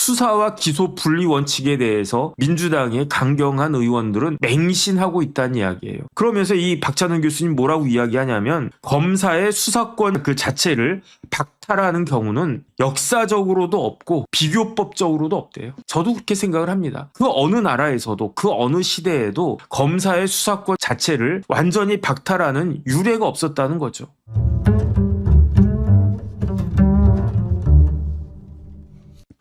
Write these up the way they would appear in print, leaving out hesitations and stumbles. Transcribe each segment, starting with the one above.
수사와 기소 분리 원칙에 대해서 민주당의 강경한 의원들은 맹신하고 있다는 이야기예요. 그러면서 이 박찬훈 교수님 뭐라고 이야기하냐면 검사의 수사권 그 자체를 박탈하는 경우는 역사적으로도 없고 비교법적으로도 없대요. 저도 그렇게 생각을 합니다. 그 어느 나라에서도 그 어느 시대에도 검사의 수사권 자체를 완전히 박탈하는 유례가 없었다는 거죠.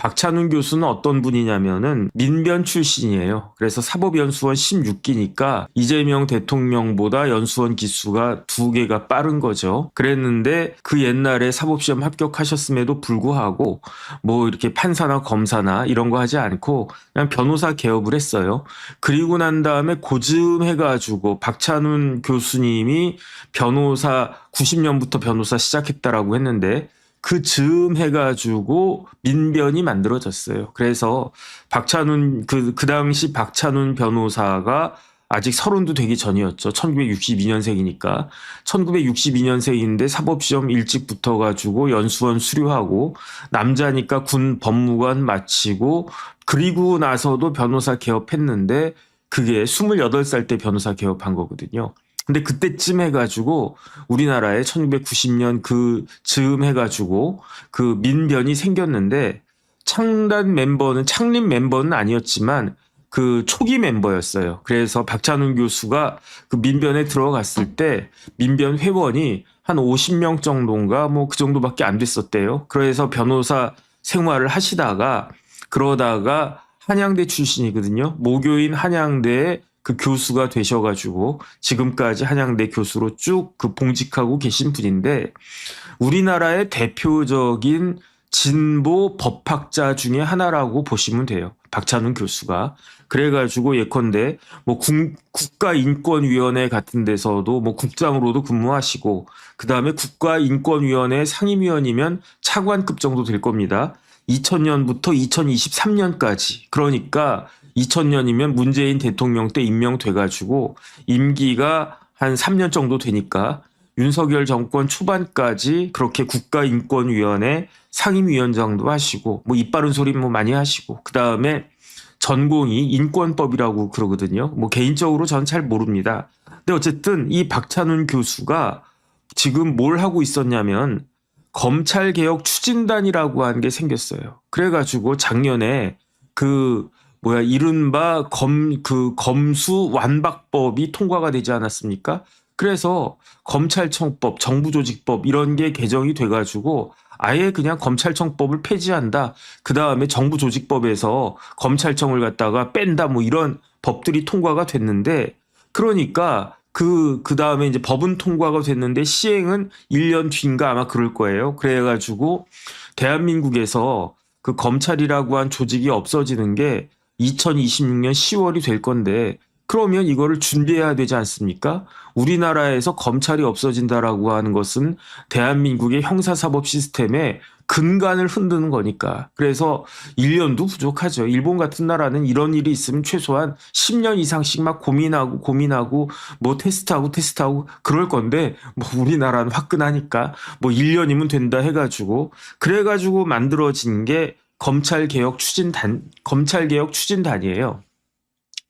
박찬훈 교수는 어떤 분이냐면은 민변 출신이에요. 그래서 사법연수원 16기니까 이재명 대통령보다 연수원 기수가 2개가 빠른 거죠. 그랬는데 그 옛날에 사법시험 합격하셨음에도 불구하고 뭐 이렇게 판사나 검사나 이런 거 하지 않고 그냥 변호사 개업을 했어요. 그리고 난 다음에 고즘해가지고 박찬훈 교수님이 변호사 90년부터 변호사 시작했다라고 했는데 그 즈음 해가지고 민변이 만들어졌어요. 그래서 박찬훈 그 당시 박찬훈 변호사가 아직 30도 되기 전이었죠. 1962년생이니까 1962년생인데 사법시험 일찍 붙어가지고 연수원 수료하고 남자니까 군 법무관 마치고 그리고 나서도 변호사 개업했는데 그게 28살 때 변호사 개업한 거거든요. 근데 그때쯤 해가지고 우리나라에 1990년 그 즈음 해가지고 그 민변이 생겼는데 창립 멤버는 아니었지만 그 초기 멤버였어요. 그래서 박찬훈 교수가 그 민변에 들어갔을 때 민변 회원이 한 50명 정도인가 뭐 그 정도밖에 안 됐었대요. 그래서 변호사 생활을 하시다가 그러다가 한양대 출신이거든요. 모교인 한양대에 그 교수가 되셔가지고 지금까지 한양대 교수로 쭉 그 봉직하고 계신 분인데 우리나라의 대표적인 진보 법학자 중에 하나라고 보시면 돼요. 박찬훈 교수가. 그래가지고 예컨대 뭐 국가인권위원회 같은 데서도 뭐 국장으로도 근무하시고 그 다음에 국가인권위원회 상임위원이면 차관급 정도 될 겁니다. 2000년부터 2023년까지 그러니까 2000년이면 문재인 대통령 때 임명돼가지고 임기가 한 3년 정도 되니까 윤석열 정권 초반까지 그렇게 국가인권위원회 상임위원장도 하시고 뭐 입 바른 소리 뭐 많이 하시고 그 다음에 전공이 인권법이라고 그러거든요. 뭐 개인적으로 전 잘 모릅니다. 근데 어쨌든 이 박찬훈 교수가 지금 뭘 하고 있었냐면 검찰개혁 추진단이라고 하는 게 생겼어요. 그래가지고 작년에 이른바 검수 완박법이 통과가 되지 않았습니까? 그래서 검찰청법, 정부조직법 이런 게 개정이 돼가지고 아예 그냥 검찰청법을 폐지한다. 그 다음에 정부조직법에서 검찰청을 갖다가 뺀다. 뭐 이런 법들이 통과가 됐는데 그러니까 그 다음에 이제 법은 통과가 됐는데 시행은 1년 뒤인가 아마 그럴 거예요. 그래가지고 대한민국에서 그 검찰이라고 한 조직이 없어지는 게 2026년 10월이 될 건데 그러면 이거를 준비해야 되지 않습니까? 우리나라에서 검찰이 없어진다라고 하는 것은 대한민국의 형사사법 시스템의 근간을 흔드는 거니까. 그래서 1년도 부족하죠. 일본 같은 나라는 이런 일이 있으면 최소한 10년 이상씩 막 고민하고 뭐 테스트하고 그럴 건데 뭐 우리나라는 화끈하니까 뭐 1년이면 된다 해가지고 그래가지고 만들어진 게 검찰개혁 추진단이에요.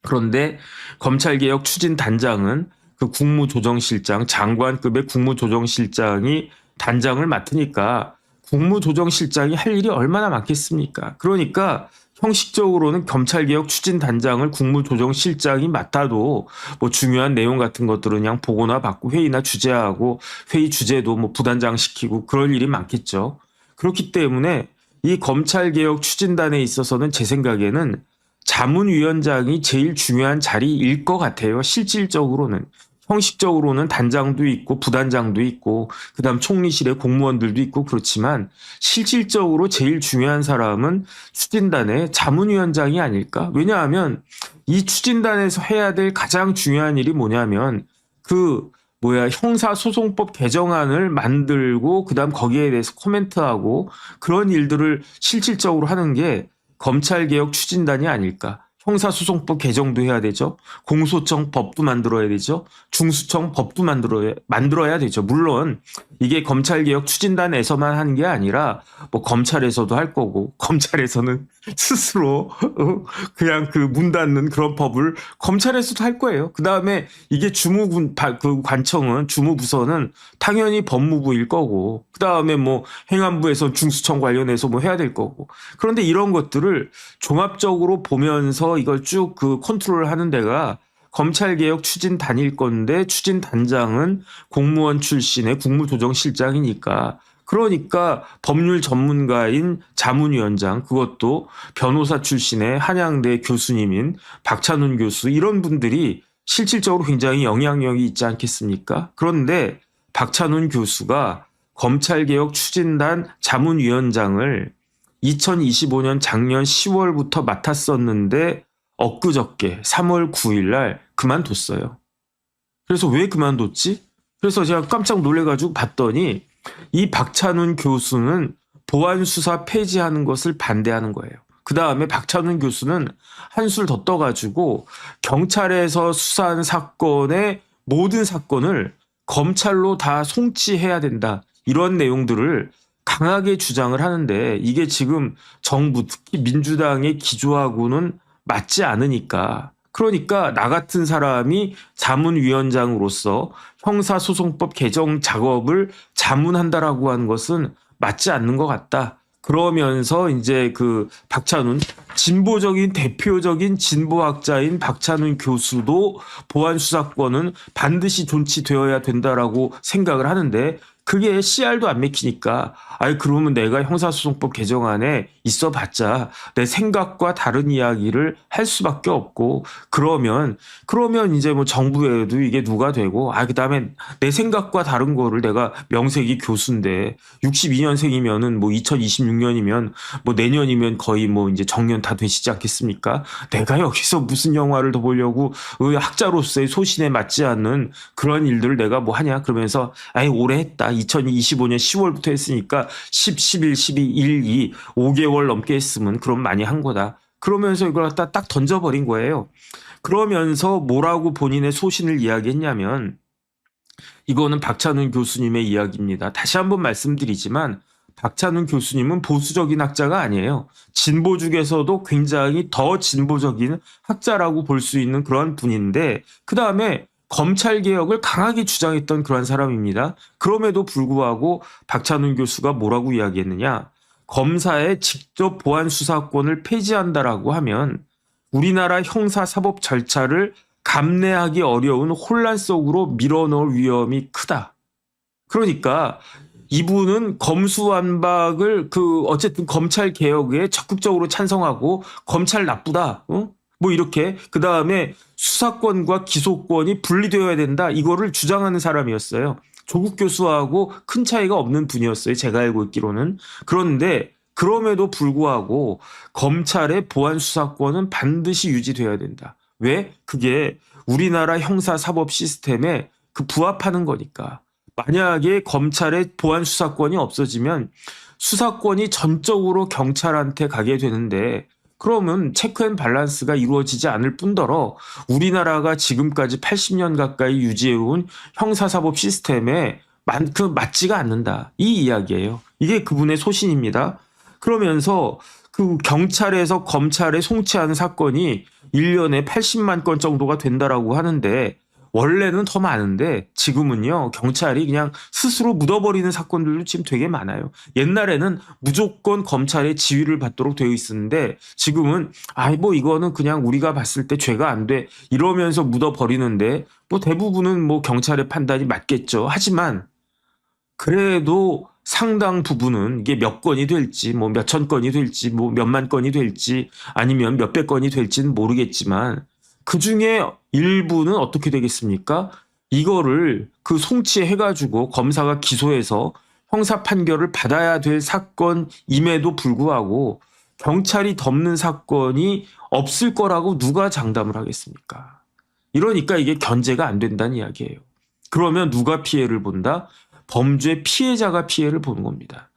그런데 검찰개혁 추진단장은 그 국무조정실장, 장관급의 국무조정실장이 단장을 맡으니까 국무조정실장이 할 일이 얼마나 많겠습니까? 그러니까 형식적으로는 검찰개혁 추진단장을 국무조정실장이 맡아도 뭐 중요한 내용 같은 것들은 그냥 보고나 받고 회의나 주재하고 회의 주제도 뭐 부단장시키고 그럴 일이 많겠죠. 그렇기 때문에 이 검찰개혁 추진단에 있어서는 제 생각에는 자문위원장이 제일 중요한 자리일 것 같아요. 실질적으로는. 형식적으로는 단장도 있고 부단장도 있고 그다음 총리실에 공무원들도 있고 그렇지만 실질적으로 제일 중요한 사람은 추진단의 자문위원장이 아닐까? 왜냐하면 이 추진단에서 해야 될 가장 중요한 일이 뭐냐면 형사소송법 개정안을 만들고 그다음 거기에 대해서 코멘트하고 그런 일들을 실질적으로 하는 게 검찰개혁 추진단이 아닐까. 형사소송법 개정도 해야 되죠. 공소청 법도 만들어야 되죠. 중수청 법도 만들어야 되죠. 물론 이게 검찰개혁 추진단에서만 하는 게 아니라 뭐 검찰에서도 할 거고, 검찰에서는 스스로 그냥 그 문 닫는 그런 법을 검찰에서도 할 거예요. 그 다음에 이게 그 관청은, 주무부서는 당연히 법무부일 거고, 그 다음에 뭐 행안부에서 중수청 관련해서 뭐 해야 될 거고. 그런데 이런 것들을 종합적으로 보면서 이걸 쭉 그 컨트롤 하는 데가 검찰개혁 추진단일 건데, 추진단장은 공무원 출신의 국무조정실장이니까, 그러니까 법률 전문가인 자문위원장, 그것도 변호사 출신의 한양대 교수님인 박찬훈 교수, 이런 분들이 실질적으로 굉장히 영향력이 있지 않겠습니까? 그런데 박찬훈 교수가 검찰개혁 추진단 자문위원장을 2025년 작년 10월부터 맡았었는데 엊그저께 3월 9일 날 그만뒀어요. 그래서 왜 그만뒀지? 그래서 제가 깜짝 놀래가지고 봤더니 이 박찬훈 교수는 보안수사 폐지하는 것을 반대하는 거예요. 그 다음에 박찬훈 교수는 한술 더 떠가지고 경찰에서 수사한 사건의 모든 사건을 검찰로 다 송치해야 된다, 이런 내용들을 강하게 주장을 하는데, 이게 지금 정부, 특히 민주당의 기조하고는 맞지 않으니까, 그러니까 나 같은 사람이 자문위원장으로서 형사소송법 개정 작업을 자문한다라고 하는 것은 맞지 않는 것 같다. 그러면서 이제 그 박찬훈, 진보적인 대표적인 진보학자인 박찬훈 교수도 보안수사권은 반드시 존치되어야 된다라고 생각을 하는데, 그게 CR도 안 맥히니까, 아이 그러면 내가 형사소송법 개정안에 있어봤자 내 생각과 다른 이야기를 할 수밖에 없고, 그러면 이제 뭐 정부에도 이게 누가 되고, 그다음에 내 생각과 다른 거를, 내가 명색이 교수인데 62년생이면은 뭐 2026년이면 뭐 내년이면 거의 뭐 이제 정년 다 되시지 않겠습니까? 내가 여기서 무슨 영화를 더 보려고 학자로서의 소신에 맞지 않는 그런 일들을 내가 뭐 하냐, 그러면서 오래 했다, 2025년 10월부터 했으니까 10, 11, 12, 1, 2, 5개월 넘게 했으면 그럼 많이 한 거다. 그러면서 이걸 갖다 딱 던져버린 거예요. 그러면서 뭐라고 본인의 소신을 이야기했냐면, 이거는 박찬훈 교수님의 이야기입니다. 다시 한번 말씀드리지만 박찬훈 교수님은 보수적인 학자가 아니에요. 진보 중에서도 굉장히 더 진보적인 학자라고 볼 수 있는 그런 분인데, 그 다음에 검찰개혁을 강하게 주장했던 그런 사람입니다. 그럼에도 불구하고 박찬훈 교수가 뭐라고 이야기했느냐. 검사의 직접 보안수사권을 폐지한다라고 하면 우리나라 형사사법 절차를 감내하기 어려운 혼란 속으로 밀어넣을 위험이 크다. 그러니까 이분은 검수완박을 어쨌든 검찰 개혁에 적극적으로 찬성하고, 검찰 나쁘다, 뭐 이렇게, 그 다음에 수사권과 기소권이 분리되어야 된다, 이거를 주장하는 사람이었어요. 조국 교수하고 큰 차이가 없는 분이었어요, 제가 알고 있기로는. 그런데 그럼에도 불구하고 검찰의 보안 수사권은 반드시 유지되어야 된다. 왜? 그게 우리나라 형사사법 시스템에 부합하는 거니까. 만약에 검찰의 보안 수사권이 없어지면 수사권이 전적으로 경찰한테 가게 되는데, 그러면 체크 앤 밸런스가 이루어지지 않을 뿐더러 우리나라가 지금까지 80년 가까이 유지해온 형사사법 시스템에 맞지가 않는다, 이 이야기예요. 이게 그분의 소신입니다. 그러면서 그 경찰에서 검찰에 송치하는 사건이 1년에 80만 건 정도가 된다라고 하는데, 원래는 더 많은데 지금은요, 경찰이 그냥 스스로 묻어버리는 사건들도 지금 되게 많아요. 옛날에는 무조건 검찰의 지휘를 받도록 되어 있었는데, 지금은 뭐 이거는 그냥 우리가 봤을 때 죄가 안 돼, 이러면서 묻어버리는데, 뭐 대부분은 뭐 경찰의 판단이 맞겠죠. 하지만 그래도 상당 부분은 이게 몇 건이 될지, 뭐 몇천 건이 될지, 뭐 몇만 건이 될지, 아니면 몇백 건이 될지는 모르겠지만, 그 중에 일부는 어떻게 되겠습니까? 이거를 송치해가지고 검사가 기소해서 형사 판결을 받아야 될 사건임에도 불구하고 경찰이 덮는 사건이 없을 거라고 누가 장담을 하겠습니까? 이러니까 이게 견제가 안 된다는 이야기예요. 그러면 누가 피해를 본다? 범죄 피해자가 피해를 보는 겁니다.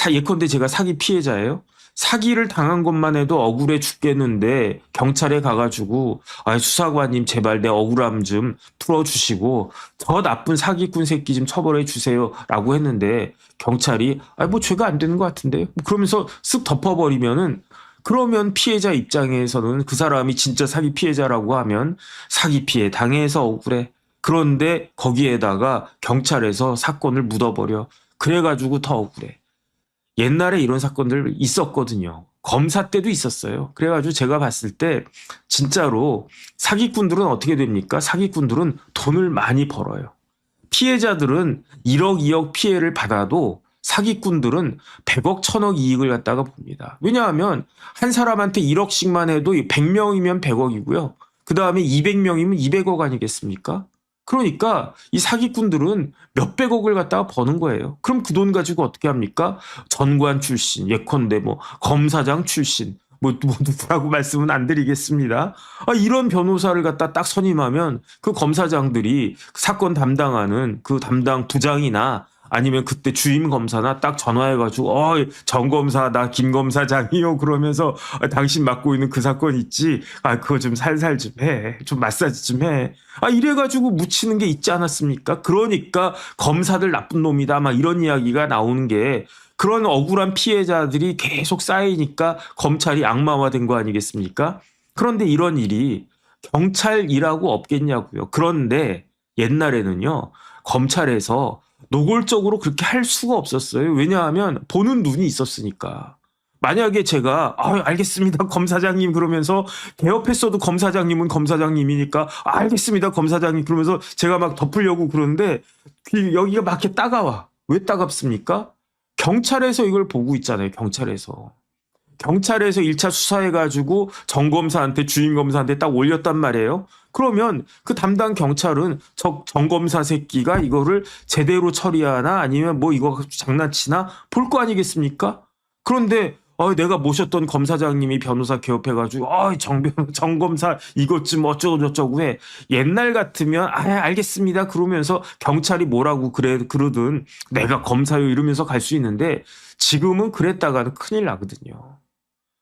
예컨대 제가 사기 피해자예요. 사기를 당한 것만 해도 억울해 죽겠는데 경찰에 가가지고 수사관님 제발 내 억울함 좀 풀어주시고 저 나쁜 사기꾼 새끼 좀 처벌해 주세요라고 했는데 경찰이 뭐 죄가 안 되는 것 같은데요. 그러면서 쓱 덮어버리면은 그러면 피해자 입장에서는 그 사람이 진짜 사기 피해자라고 하면 사기 피해 당해서 억울해. 그런데 거기에다가 경찰에서 사건을 묻어버려. 그래가지고 더 억울해. 옛날에 이런 사건들 있었거든요. 검사 때도 있었어요. 그래가지고 제가 봤을 때 진짜로 사기꾼들은 어떻게 됩니까? 사기꾼들은 돈을 많이 벌어요. 피해자들은 1억, 2억 피해를 받아도 사기꾼들은 100억, 1000억 이익을 갖다가 봅니다. 왜냐하면 한 사람한테 1억씩만 해도 100명이면 100억이고요. 그 다음에 200명이면 200억 아니겠습니까? 그러니까 이 사기꾼들은 몇백억을 갖다가 버는 거예요. 그럼 그 돈 가지고 어떻게 합니까? 전관 출신, 예컨대 뭐 검사장 출신, 뭐 누구라고 말씀은 안 드리겠습니다. 이런 변호사를 갖다 딱 선임하면 그 검사장들이 사건 담당하는 그 담당 부장이나 아니면 그때 주임 검사나 딱 전화해가지고 정 검사 나 김 검사장이요 그러면서 당신 맡고 있는 그 사건 있지 그거 좀 살살 좀 해 좀 마사지 좀 해 이래가지고 묻히는 게 있지 않았습니까? 그러니까 검사들 나쁜 놈이다 막 이런 이야기가 나오는 게 그런 억울한 피해자들이 계속 쌓이니까 검찰이 악마화된 거 아니겠습니까? 그런데 이런 일이 경찰 일하고 없겠냐고요. 그런데 옛날에는요 검찰에서 노골적으로 그렇게 할 수가 없었어요. 왜냐하면 보는 눈이 있었으니까. 만약에 제가 알겠습니다 검사장님 그러면서 개업했어도 검사장님은 검사장님이니까 알겠습니다 검사장님 그러면서 제가 막 덮으려고 그러는데 여기가 막 이렇게 따가워. 왜 따갑습니까? 경찰에서 이걸 보고 있잖아요. 경찰에서 1차 수사해가지고 정검사한테 주임검사한테 딱 올렸단 말이에요. 그러면 그 담당 경찰은 정검사 새끼가 이거를 제대로 처리하나 아니면 뭐 이거 장난치나 볼 거 아니겠습니까? 그런데 내가 모셨던 검사장님이 변호사 개업해가지고 정검사 이것 좀 어쩌고 저쩌고 해. 옛날 같으면 알겠습니다 그러면서 경찰이 뭐라고 그러든 내가 검사요 이러면서 갈 수 있는데 지금은 그랬다가는 큰일 나거든요.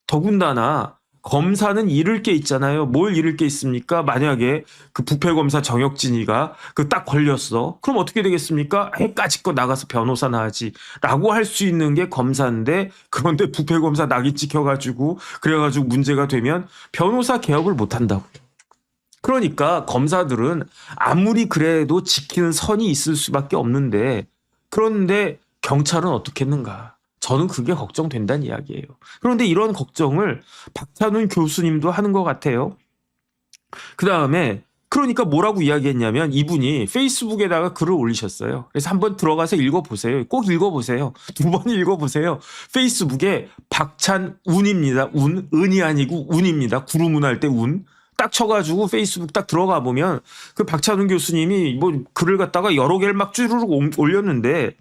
더군다나 검사는 잃을 게 있잖아요. 뭘 잃을 게 있습니까? 만약에 그 부패검사 정혁진이가 딱 걸렸어. 그럼 어떻게 되겠습니까? 까짓거 나가서 변호사나 하지 라고 할 수 있는 게 검사인데 그런데 부패검사 낙이 찍혀가지고 그래가지고 문제가 되면 변호사 개업을 못한다고요. 그러니까 검사들은 아무리 그래도 지키는 선이 있을 수밖에 없는데 그런데 경찰은 어떻겠는가? 저는 그게 걱정된다는 이야기예요. 그런데 이런 걱정을 박찬훈 교수님도 하는 것 같아요. 그 다음에 그러니까 뭐라고 이야기했냐면 이분이 페이스북에다가 글을 올리셨어요. 그래서 한번 들어가서 읽어보세요. 꼭 읽어보세요. 2번 읽어보세요. 페이스북에 박찬운입니다. 은이 아니고 운입니다. 구름운 할 때 운. 딱 쳐가지고 페이스북 딱 들어가 보면 그 박찬훈 교수님이 뭐 글을 갖다가 여러 개를 막 쭈르륵 올렸는데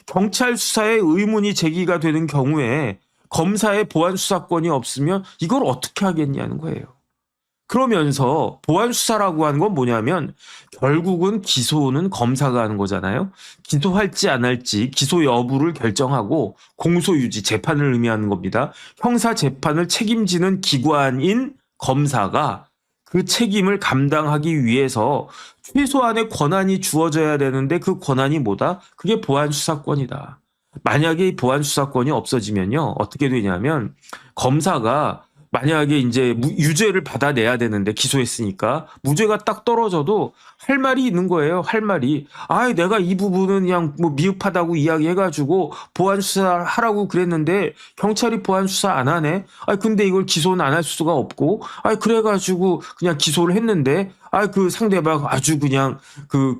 경찰 수사에 의문이 제기가 되는 경우에 검사의 보안 수사권이 없으면 이걸 어떻게 하겠냐는 거예요. 그러면서 보안 수사라고 하는 건 뭐냐면 결국은 기소는 검사가 하는 거잖아요. 기소할지 안 할지 기소 여부를 결정하고 공소유지 재판을 의미하는 겁니다. 형사 재판을 책임지는 기관인 검사가 그 책임을 감당하기 위해서 최소한의 권한이 주어져야 되는데 그 권한이 뭐다? 그게 보안 수사권이다. 만약에 이 보안 수사권이 없어지면요. 어떻게 되냐면 검사가 만약에 이제 유죄를 받아내야 되는데 기소했으니까 무죄가 딱 떨어져도 할 말이 있는 거예요. 할 말이. 내가 이 부분은 그냥 뭐 미흡하다고 이야기해가지고 보안 수사하라고 그랬는데 경찰이 보안 수사 안 하네. 근데 이걸 기소는 안 할 수가 없고. 그래가지고 그냥 기소를 했는데 그 상대방 아주 그냥 그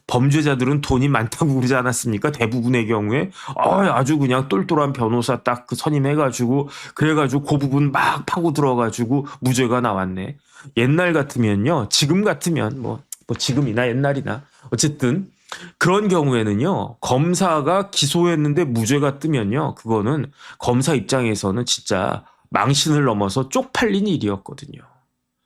범죄자들은 돈이 많다고 그러지 않았습니까? 대부분의 경우에. 아주 그냥 똘똘한 변호사 딱 그 선임해가지고 그래가지고 그 부분 막 파고 들어가지고 무죄가 나왔네. 옛날 같으면요. 지금 같으면 뭐 지금이나 옛날이나 어쨌든 그런 경우에는요. 검사가 기소했는데 무죄가 뜨면요. 그거는 검사 입장에서는 진짜 망신을 넘어서 쪽팔린 일이었거든요.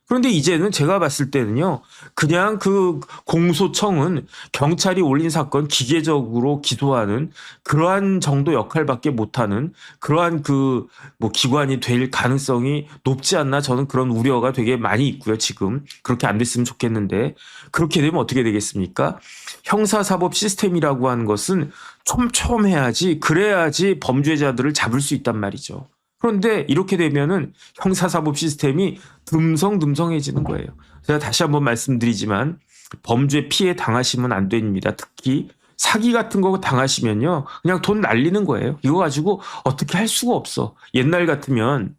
그런데 이제는 제가 봤을 때는요, 그냥 그 공소청은 경찰이 올린 사건 기계적으로 기소하는 그러한 정도 역할밖에 못하는 그러한 그 뭐 기관이 될 가능성이 높지 않나, 저는 그런 우려가 되게 많이 있고요, 지금. 그렇게 안 됐으면 좋겠는데, 그렇게 되면 어떻게 되겠습니까? 형사사법 시스템이라고 하는 것은 촘촘해야지, 그래야지 범죄자들을 잡을 수 있단 말이죠. 그런데 이렇게 되면은 형사사법 시스템이 듬성듬성해지는 거예요. 제가 다시 한번 말씀드리지만 범죄 피해 당하시면 안 됩니다. 특히 사기 같은 거 당하시면요, 그냥 돈 날리는 거예요. 이거 가지고 어떻게 할 수가 없어. 옛날 같으면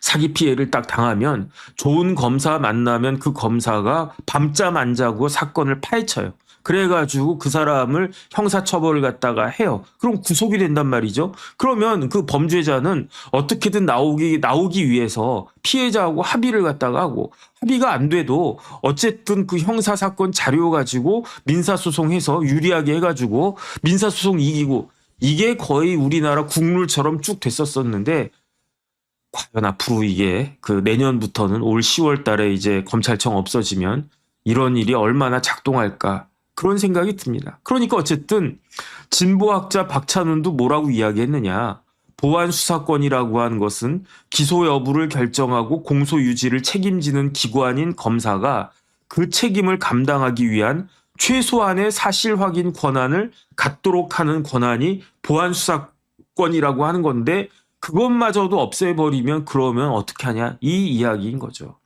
사기 피해를 딱 당하면 좋은 검사 만나면 그 검사가 밤잠 안 자고 사건을 파헤쳐요. 그래가지고 그 사람을 형사처벌을 갖다가 해요. 그럼 구속이 된단 말이죠. 그러면 그 범죄자는 어떻게든 나오기 위해서 피해자하고 합의를 갖다가 하고, 합의가 안 돼도 어쨌든 그 형사사건 자료 가지고 민사소송해서 유리하게 해가지고 민사소송 이기고, 이게 거의 우리나라 국룰처럼 쭉 됐었었는데, 과연 앞으로 이게 그 내년부터는 올 10월 달에 이제 검찰청 없어지면 이런 일이 얼마나 작동할까, 그런 생각이 듭니다. 그러니까 어쨌든 진보학자 박찬훈도 뭐라고 이야기했느냐. 보안 수사권이라고 하는 것은 기소 여부를 결정하고 공소 유지를 책임지는 기관인 검사가 그 책임을 감당하기 위한 최소한의 사실 확인 권한을 갖도록 하는 권한이 보안 수사권이라고 하는 건데, 그것마저도 없애버리면 그러면 어떻게 하냐, 이 이야기인 거죠.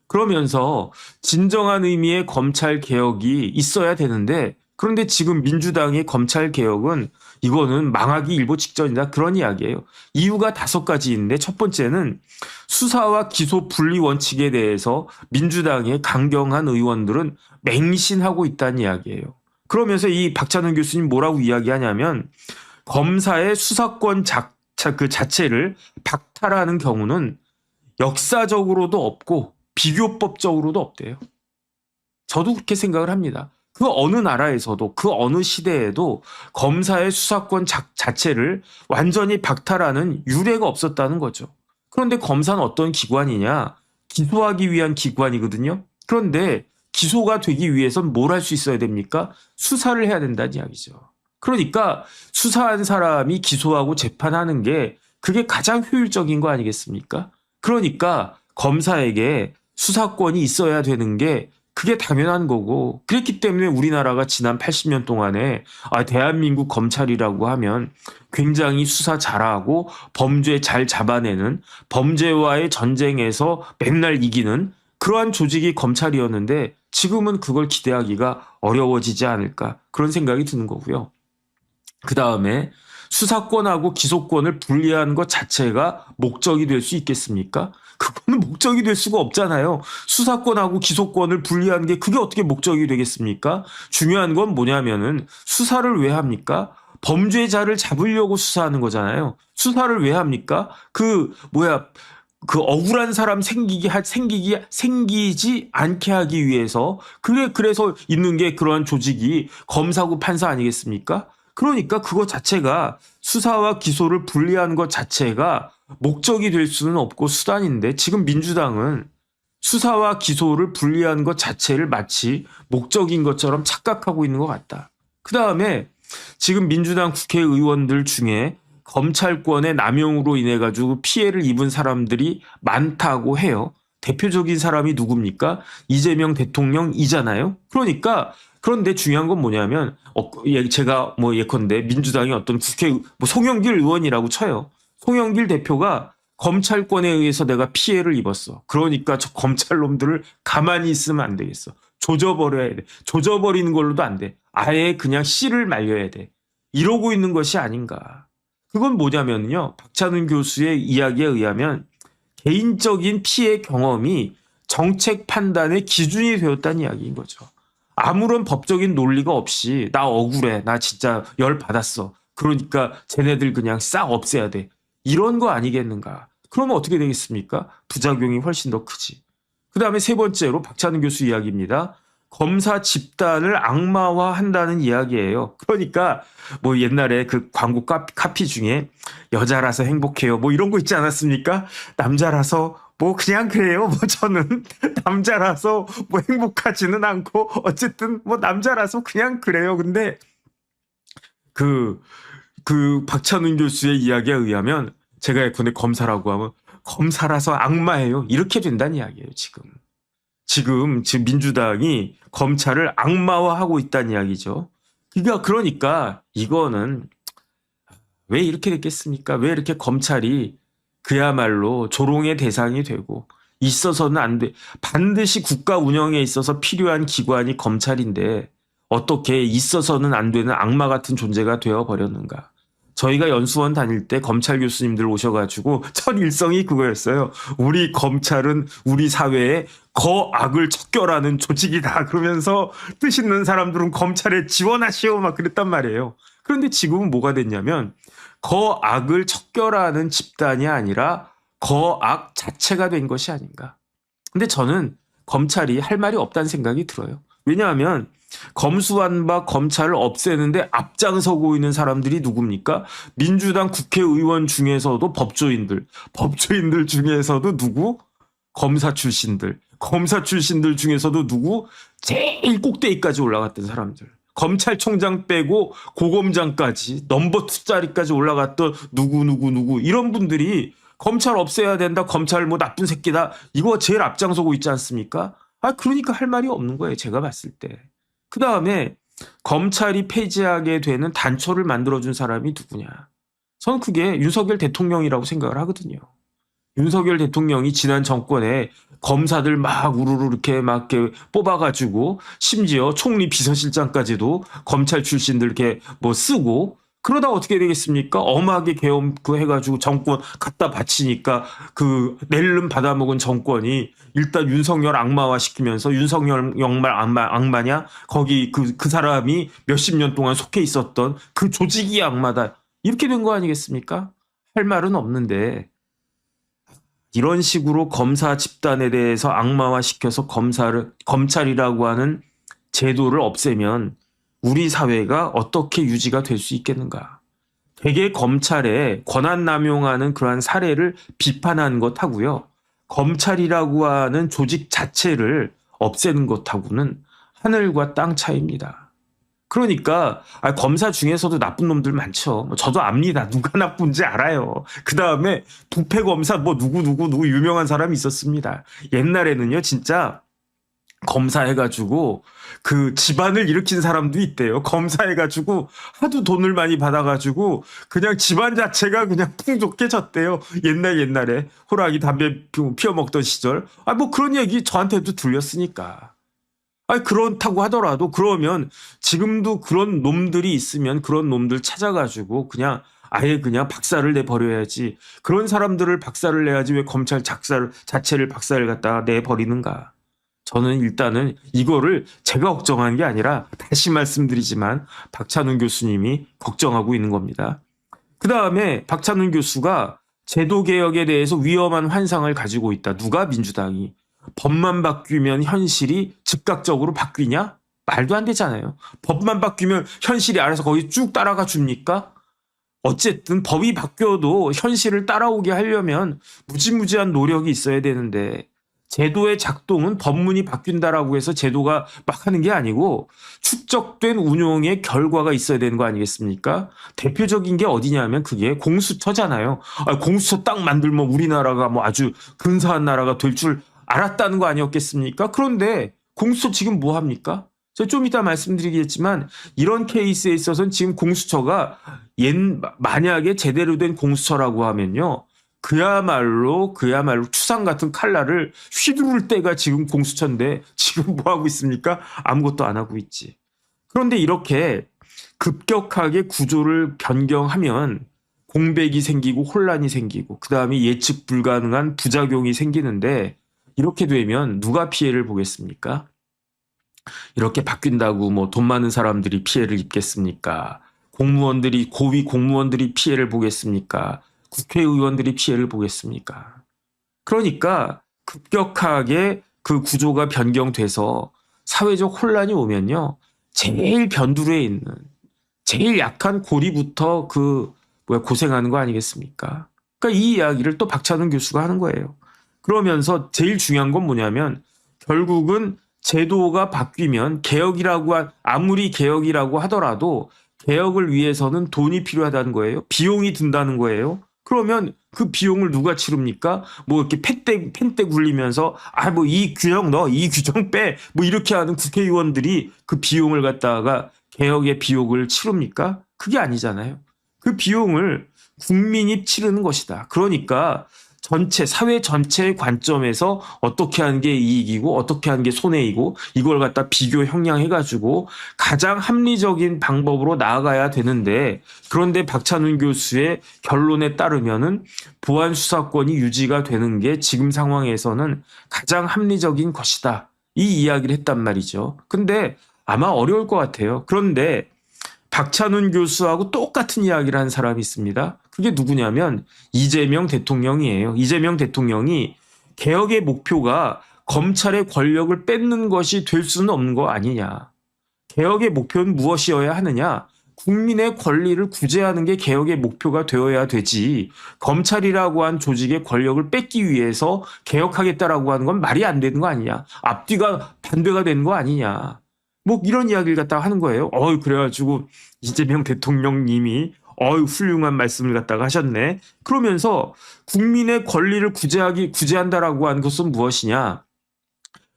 그러면서 진정한 의미의 검찰 개혁이 있어야 되는데, 그런데 지금 민주당의 검찰 개혁은 이거는 망하기 일보 직전이다, 그런 이야기예요. 이유가 5가지 있는데, 첫 번째는 수사와 기소 분리 원칙에 대해서 민주당의 강경한 의원들은 맹신하고 있다는 이야기예요. 그러면서 이 박찬훈 교수님 뭐라고 이야기하냐면, 검사의 수사권 그 자체를 박탈하는 경우는 역사적으로도 없고 비교법적으로도 없대요. 저도 그렇게 생각을 합니다. 그 어느 나라에서도 그 어느 시대에도 검사의 수사권 자체를 완전히 박탈하는 유례가 없었다는 거죠. 그런데 검사는 어떤 기관이냐? 기소하기 위한 기관이거든요. 그런데 기소가 되기 위해선 뭘 할 수 있어야 됩니까? 수사를 해야 된다는 이야기죠. 그러니까 수사한 사람이 기소하고 재판하는 게 그게 가장 효율적인 거 아니겠습니까? 그러니까 검사에게 수사권이 있어야 되는 게 그게 당연한 거고, 그랬기 때문에 우리나라가 지난 80년 동안에 대한민국 검찰이라고 하면 굉장히 수사 잘하고 범죄 잘 잡아내는, 범죄와의 전쟁에서 맨날 이기는 그러한 조직이 검찰이었는데, 지금은 그걸 기대하기가 어려워지지 않을까, 그런 생각이 드는 거고요. 그 다음에 수사권하고 기소권을 분리하는 것 자체가 목적이 될 수 있겠습니까? 그거는 목적이 될 수가 없잖아요. 수사권하고 기소권을 분리하는 게 그게 어떻게 목적이 되겠습니까? 중요한 건 뭐냐면은 수사를 왜 합니까? 범죄자를 잡으려고 수사하는 거잖아요. 수사를 왜 합니까? 그 억울한 사람 생기지 않게 하기 위해서, 그래서 있는 게 그러한 조직이 검사고 판사 아니겠습니까? 그러니까 그거 자체가, 수사와 기소를 분리하는 것 자체가 목적이 될 수는 없고 수단인데, 지금 민주당은 수사와 기소를 분리하는 것 자체를 마치 목적인 것처럼 착각하고 있는 것 같다. 그 다음에 지금 민주당 국회의원들 중에 검찰권의 남용으로 인해 가지고 피해를 입은 사람들이 많다고 해요. 대표적인 사람이 누굽니까? 이재명 대통령이잖아요. 그런데 중요한 건 뭐냐면, 제가 예컨대 민주당이 어떤 송영길 의원이라고 쳐요. 송영길 대표가 검찰권에 의해서 내가 피해를 입었어. 그러니까 저 검찰놈들을 가만히 있으면 안 되겠어. 조져버려야 돼. 조져버리는 걸로도 안 돼. 아예 그냥 씨를 말려야 돼. 이러고 있는 것이 아닌가. 그건 뭐냐면요, 박찬훈 교수의 이야기에 의하면 개인적인 피해 경험이 정책 판단의 기준이 되었다는 이야기인 거죠. 아무런 법적인 논리가 없이 나 억울해, 나 진짜 열 받았어, 그러니까 쟤네들 그냥 싹 없애야 돼, 이런 거 아니겠는가. 그러면 어떻게 되겠습니까? 부작용이 훨씬 더 크지. 그 다음에 3번째로 박찬훈 교수 이야기입니다. 검사 집단을 악마화한다는 이야기예요. 그러니까 옛날에 그 광고 카피 중에 여자라서 행복해요, 이런 거 있지 않았습니까? 남자라서 뭐 그냥 그래요. 뭐 저는 남자라서 뭐 행복하지는 않고 어쨌든 뭐 남자라서 그냥 그래요. 근데 그 박찬훈 교수의 이야기에 의하면 제가 예컨대 검사라고 하면 검사라서 악마예요. 이렇게 된다는 이야기예요. 지금 민주당이 검찰을 악마화하고 있다는 이야기죠. 그러니까 이거는 왜 이렇게 됐겠습니까? 왜 이렇게 검찰이 그야말로 조롱의 대상이 되고 있어서는 안 돼. 반드시 국가 운영에 있어서 필요한 기관이 검찰인데 어떻게 있어서는 안 되는 악마 같은 존재가 되어버렸는가. 저희가 연수원 다닐 때 검찰 교수님들 오셔가지고 첫 일성이 그거였어요. 우리 검찰은 우리 사회에 거악을 척결하는 조직이다. 그러면서 뜻 있는 사람들은 검찰에 지원하시오 막 그랬단 말이에요. 그런데 지금은 뭐가 됐냐면 거악을 척결하는 집단이 아니라 거악 자체가 된 것이 아닌가. 근데 저는 검찰이 할 말이 없다는 생각이 들어요. 왜냐하면 검수완박 검찰을 없애는데 앞장서고 있는 사람들이 누굽니까? 민주당 국회의원 중에서도 법조인들 중에서도 누구? 검사 출신들 중에서도 누구? 제일 꼭대기까지 올라갔던 사람들. 검찰총장 빼고 고검장까지 넘버 2자리까지 올라갔던 누구 이런 분들이 검찰 없애야 된다. 검찰 뭐 나쁜 새끼다. 이거 제일 앞장서고 있지 않습니까? 그러니까 할 말이 없는 거예요. 제가 봤을 때. 그 다음에 검찰이 폐지하게 되는 단초를 만들어준 사람이 누구냐. 저는 그게 윤석열 대통령이라고 생각을 하거든요. 윤석열 대통령이 지난 정권에 검사들 막 우르르 이렇게 뽑아가지고 심지어 총리 비서실장까지도 검찰 출신들 이렇게 뭐 쓰고 그러다 어떻게 되겠습니까? 엄하게 계엄 해가지고 정권 갖다 바치니까 낼름 받아먹은 정권이 일단 윤석열 악마화 시키면서 윤석열 정말 악마냐? 거기 그 사람이 몇십 년 동안 속해 있었던 그 조직이 악마다. 이렇게 된 거 아니겠습니까? 할 말은 없는데 이런 식으로 검사 집단에 대해서 악마화 시켜서 검찰이라고 하는 제도를 없애면 우리 사회가 어떻게 유지가 될 수 있겠는가. 되게 검찰에 권한 남용하는 그러한 사례를 비판한 것하고요. 검찰이라고 하는 조직 자체를 없애는 것하고는 하늘과 땅 차이입니다. 그러니까 검사 중에서도 나쁜 놈들 많죠. 저도 압니다. 누가 나쁜지 알아요. 그 다음에 부패 검사 뭐 누구 유명한 사람이 있었습니다. 옛날에는요 진짜 검사해가지고 그 집안을 일으킨 사람도 있대요. 검사해가지고 하도 돈을 많이 받아가지고 그냥 집안 자체가 그냥 풍족해졌대요. 옛날에 호랑이 담배 피워 먹던 시절. 뭐 그런 얘기 저한테도 들렸으니까. 그렇다고 하더라도 그러면 지금도 그런 놈들이 있으면 그런 놈들 찾아가지고 그냥 아예 그냥 박살을 내버려야지. 그런 사람들을 박살을 내야지 왜 검찰 자체를 박살을 갖다가 내버리는가. 저는 일단은 이거를 제가 걱정하는 게 아니라 다시 말씀드리지만 박찬훈 교수님이 걱정하고 있는 겁니다. 그 다음에 박찬훈 교수가 제도개혁에 대해서 위험한 환상을 가지고 있다. 누가? 민주당이. 법만 바뀌면 현실이 즉각적으로 바뀌냐? 말도 안 되잖아요. 법만 바뀌면 현실이 알아서 거기 쭉 따라가 줍니까? 어쨌든 법이 바뀌어도 현실을 따라오게 하려면 무지무지한 노력이 있어야 되는데 제도의 작동은 법문이 바뀐다라고 해서 제도가 막 하는 게 아니고 축적된 운용의 결과가 있어야 되는 거 아니겠습니까? 대표적인 게 어디냐면 그게 공수처잖아요. 공수처 딱 만들면 우리나라가 뭐 아주 근사한 나라가 될 줄 알았다는 거 아니었겠습니까? 그런데 공수처 지금 뭐 합니까? 제가 좀 이따 말씀드리겠지만 이런 케이스에 있어서는 지금 공수처가 만약에 제대로 된 공수처라고 하면요. 그야말로 추상 같은 칼날을 휘두를 때가 지금 공수처인데 지금 뭐 하고 있습니까? 아무것도 안 하고 있지. 그런데 이렇게 급격하게 구조를 변경하면 공백이 생기고 혼란이 생기고 그다음에 예측 불가능한 부작용이 생기는데 이렇게 되면 누가 피해를 보겠습니까? 이렇게 바뀐다고 뭐 돈 많은 사람들이 피해를 입겠습니까? 고위 공무원들이 피해를 보겠습니까? 국회의원들이 피해를 보겠습니까? 그러니까 급격하게 그 구조가 변경돼서 사회적 혼란이 오면요. 제일 변두리에 있는 제일 약한 고리부터 고생하는 거 아니겠습니까? 그러니까 이 이야기를 또 박찬훈 교수가 하는 거예요. 그러면서 제일 중요한 건 뭐냐면 결국은 제도가 바뀌면 아무리 개혁이라고 하더라도 개혁을 위해서는 돈이 필요하다는 거예요. 비용이 든다는 거예요. 그러면 그 비용을 누가 치릅니까? 뭐 이렇게 펜대 굴리면서 뭐 이 규정 넣어, 이 규정 빼, 뭐 이렇게 하는 국회의원들이 그 비용을 갖다가 개혁의 비용을 치릅니까? 그게 아니잖아요. 그 비용을 국민이 치르는 것이다. 그러니까 사회 전체의 관점에서 어떻게 하는 게 이익이고 어떻게 하는 게 손해이고 이걸 갖다 비교 형량해가지고 가장 합리적인 방법으로 나아가야 되는데, 그런데 박찬훈 교수의 결론에 따르면은 보안 수사권이 유지가 되는 게 지금 상황에서는 가장 합리적인 것이다. 이 이야기를 했단 말이죠. 근데 아마 어려울 것 같아요. 그런데 박찬훈 교수하고 똑같은 이야기를 한 사람이 있습니다. 그게 누구냐면 이재명 대통령이에요. 이재명 대통령이 개혁의 목표가 검찰의 권력을 뺏는 것이 될 수는 없는 거 아니냐. 개혁의 목표는 무엇이어야 하느냐. 국민의 권리를 구제하는 게 개혁의 목표가 되어야 되지. 검찰이라고 한 조직의 권력을 뺏기 위해서 개혁하겠다라고 하는 건 말이 안 되는 거 아니냐. 앞뒤가 반대가 되는 거 아니냐. 뭐 이런 이야기를 갖다가 하는 거예요. 그래가지고 이재명 대통령님이 훌륭한 말씀을 갖다가 하셨네. 그러면서 국민의 권리를 구제한다라고 하는 것은 무엇이냐?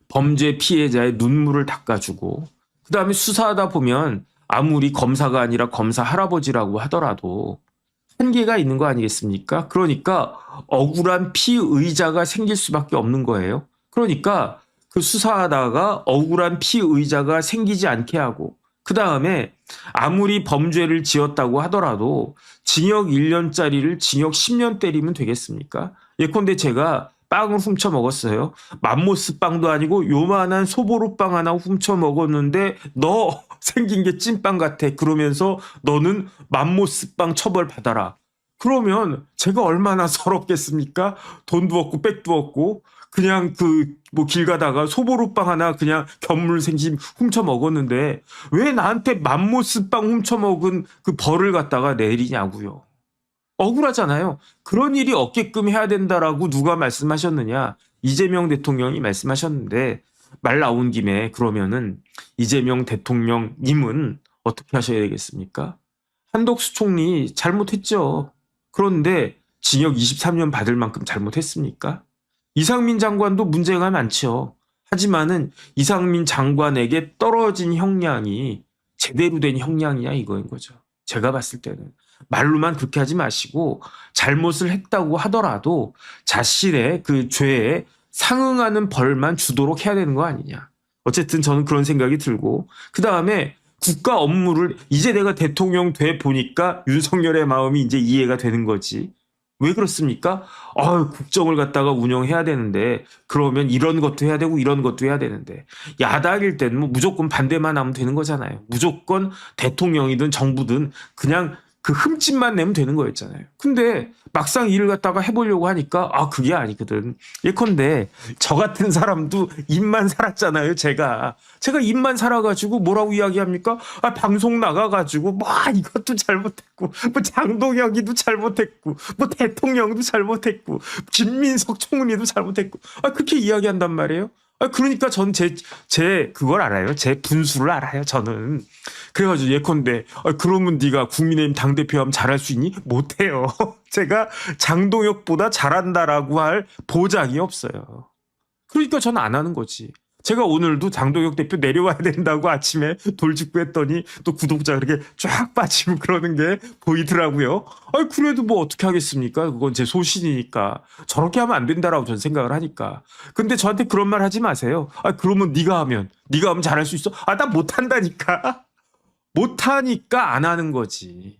범죄 피해자의 눈물을 닦아주고, 그 다음에 수사하다 보면 아무리 검사가 아니라 검사 할아버지라고 하더라도 한계가 있는 거 아니겠습니까? 그러니까 억울한 피의자가 생길 수밖에 없는 거예요. 그러니까 그 수사하다가 억울한 피의자가 생기지 않게 하고, 그 다음에 아무리 범죄를 지었다고 하더라도 징역 1년짜리를 징역 10년 때리면 되겠습니까? 예컨대 제가 빵을 훔쳐 먹었어요. 맘모스 빵도 아니고 요만한 소보루빵 하나 훔쳐 먹었는데 너 생긴 게 찐빵 같아. 그러면서 너는 맘모스 빵 처벌 받아라. 그러면 제가 얼마나 서럽겠습니까? 돈도 없고 백도 없고 그냥 길 가다가 소보루빵 하나 그냥 견물생심 훔쳐 먹었는데 왜 나한테 맘모스빵 훔쳐 먹은 그 벌을 갖다가 내리냐고요. 억울하잖아요. 그런 일이 없게끔 해야 된다라고 누가 말씀하셨느냐. 이재명 대통령이 말씀하셨는데, 말 나온 김에 그러면은 이재명 대통령님은 어떻게 하셔야 되겠습니까? 한덕수 총리 잘못했죠. 그런데 징역 23년 받을 만큼 잘못했습니까? 이상민 장관도 문제가 많죠. 하지만은 이상민 장관에게 떨어진 형량이 제대로 된 형량이냐 이거인 거죠. 제가 봤을 때는. 말로만 그렇게 하지 마시고 잘못을 했다고 하더라도 자신의 그 죄에 상응하는 벌만 주도록 해야 되는 거 아니냐. 어쨌든 저는 그런 생각이 들고, 그 다음에 국가 업무를 이제 내가 대통령 돼 보니까 윤석열의 마음이 이제 이해가 되는 거지. 왜 그렇습니까? 국정을 갖다가 운영해야 되는데 그러면 이런 것도 해야 되고 이런 것도 해야 되는데 야당일 때는 뭐 무조건 반대만 하면 되는 거잖아요. 무조건 대통령이든 정부든 그냥 그 흠집만 내면 되는 거였잖아요. 근데 막상 일을 갖다가 해보려고 하니까 그게 아니거든. 예컨대 저 같은 사람도 입만 살았잖아요. 제가 입만 살아가지고 뭐라고 이야기합니까? 방송 나가가지고 이것도 잘못했고 뭐 장동혁이도 잘못했고 뭐 대통령도 잘못했고 김민석 총리도 잘못했고 그렇게 이야기한단 말이에요. 그러니까 전 그걸 알아요. 제 분수를 알아요. 저는. 그래가지고 예컨대 그러면 네가 국민의힘 당대표 하면 잘할 수 있니? 못해요. 제가 장동혁보다 잘한다라고 할 보장이 없어요. 그러니까 저는 안 하는 거지. 제가 오늘도 장동혁 대표 내려와야 된다고 아침에 돌직구 했더니 또 구독자 그렇게 쫙 빠지고 그러는 게 보이더라고요. 그래도 뭐 어떻게 하겠습니까? 그건 제 소신이니까. 저렇게 하면 안 된다라고 저는 생각을 하니까. 근데 저한테 그런 말 하지 마세요. 그러면 네가 하면 잘할 수 있어? 나 못한다니까. 못하니까 안 하는 거지.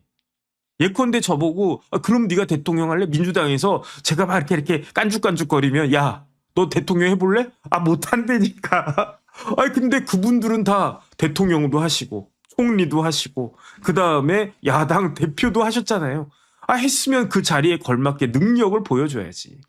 예컨대 저보고 그럼 네가 대통령 할래? 민주당에서 제가 막 이렇게 깐죽깐죽거리면 야, 너 대통령 해볼래? 못한다니까. 근데 그분들은 다 대통령도 하시고 총리도 하시고 그 다음에 야당 대표도 하셨잖아요. 했으면 그 자리에 걸맞게 능력을 보여줘야지.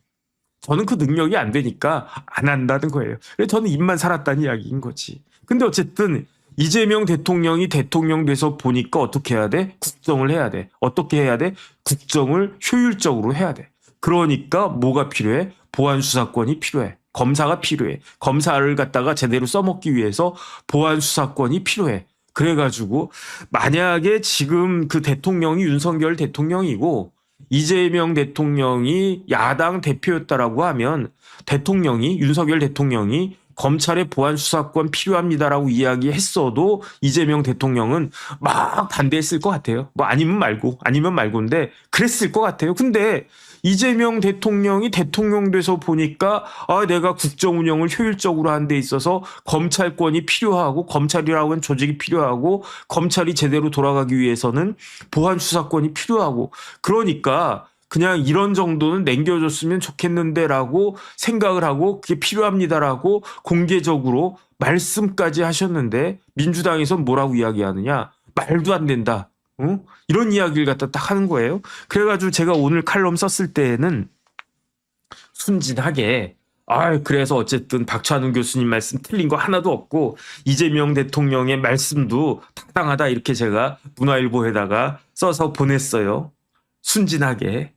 저는 그 능력이 안 되니까 안 한다는 거예요. 그래서 저는 입만 살았다는 이야기인 거지. 근데 어쨌든 이재명 대통령이 대통령 돼서 보니까 어떻게 해야 돼? 국정을 해야 돼. 어떻게 해야 돼? 국정을 효율적으로 해야 돼. 그러니까 뭐가 필요해? 보안 수사권이 필요해. 검사가 필요해. 검사를 갖다가 제대로 써먹기 위해서 보안 수사권이 필요해. 그래가지고 만약에 지금 그 대통령이 윤석열 대통령이고 이재명 대통령이 야당 대표였다라고 하면 대통령이 윤석열 대통령이 검찰의 보안 수사권 필요합니다라고 이야기했어도 이재명 대통령은 막 반대했을 것 같아요. 뭐 아니면 말고인데 그랬을 것 같아요. 근데 이재명 대통령이 대통령 돼서 보니까 내가 국정 운영을 효율적으로 하는 데 있어서 검찰권이 필요하고 검찰이라고 하는 조직이 필요하고 검찰이 제대로 돌아가기 위해서는 보안 수사권이 필요하고 그러니까 그냥 이런 정도는 남겨줬으면 좋겠는데라고 생각을 하고 그게 필요합니다라고 공개적으로 말씀까지 하셨는데 민주당에선 뭐라고 이야기하느냐? 말도 안 된다. 이런 이야기를 갖다 딱 하는 거예요. 그래가지고 제가 오늘 칼럼 썼을 때에는 순진하게 그래서 어쨌든 박찬훈 교수님 말씀 틀린 거 하나도 없고 이재명 대통령의 말씀도 타당하다 이렇게 제가 문화일보에다가 써서 보냈어요. 순진하게.